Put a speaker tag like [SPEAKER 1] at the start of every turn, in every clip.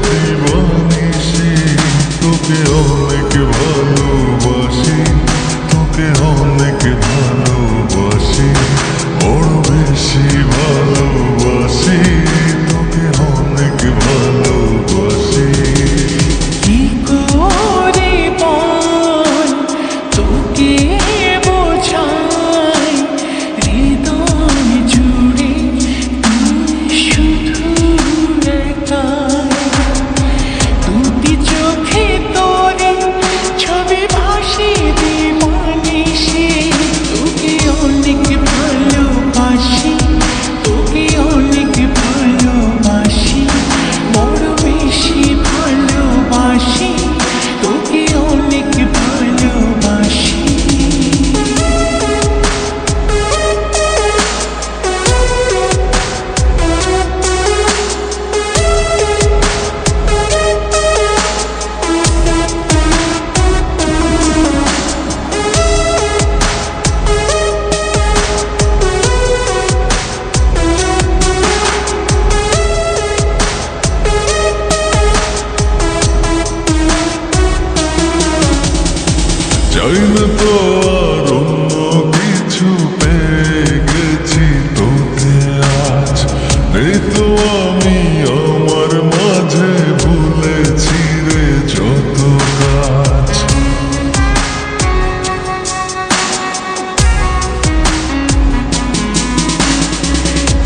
[SPEAKER 1] দিবানিশি তোকে অনেক ভালোবাসি, তোকে অনেক ভালোবাসি, বড় বেশি ভালোবাসি, তোকে অনেক ভালোবাসি।
[SPEAKER 2] কি করে বল তোকে বোঝাই, হৃদয় জুড়ে তুই শুধু একাই। দুটি চোখে তোরে ছবি ভাসি দিবানিশি, তোকে অনেক ভালোবাসি, তোকে অনেক ভালোবাসি, বড় বেশি ভালোবাসি, তোকে অনেক ভালোবাসি।
[SPEAKER 1] চাই না তো আর অন্য কিছু, পেয়ে গেছি তোকে আজ। নেই তো আমি আমার মাঝে, ভুলেছি রে যত কাজ।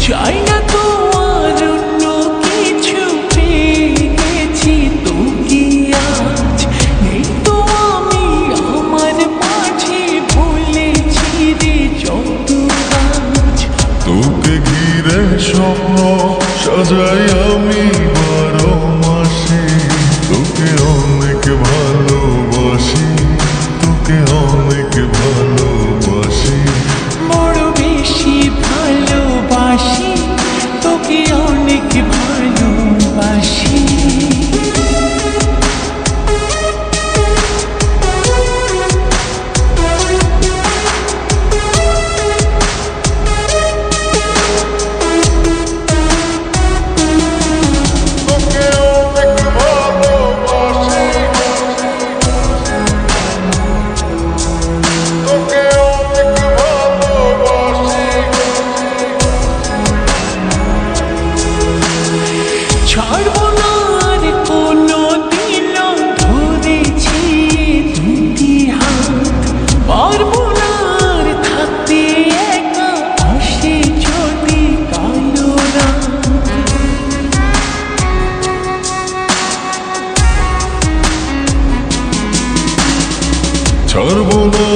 [SPEAKER 2] চাই না তো আর অন্য কিছু, পেয়ে গেছি তোকে আজ। নেই তো আমি আমার মাঝে, ভুলেছি রে যত কাজ।
[SPEAKER 1] তোকে ঘিরে স্বপ্ন সাজাই আমি 12 মাসে, তোকে অনেক ভালোবাসি, তোকে অনেক ভালোবাসি,
[SPEAKER 2] বড় বেশি ভালোবাসি, তোকে অনেক ভালোবাসি।
[SPEAKER 1] তোকে অনেক ভালোবাসি, তোকে অনেক ভালোবাসি।
[SPEAKER 2] ছাড়বো না আর কোনো দিন, ধরেছি দুটি হাত। পারবো না আর থাকতে একা, আসে যদি কালো রাত।
[SPEAKER 1] ছাড়বো না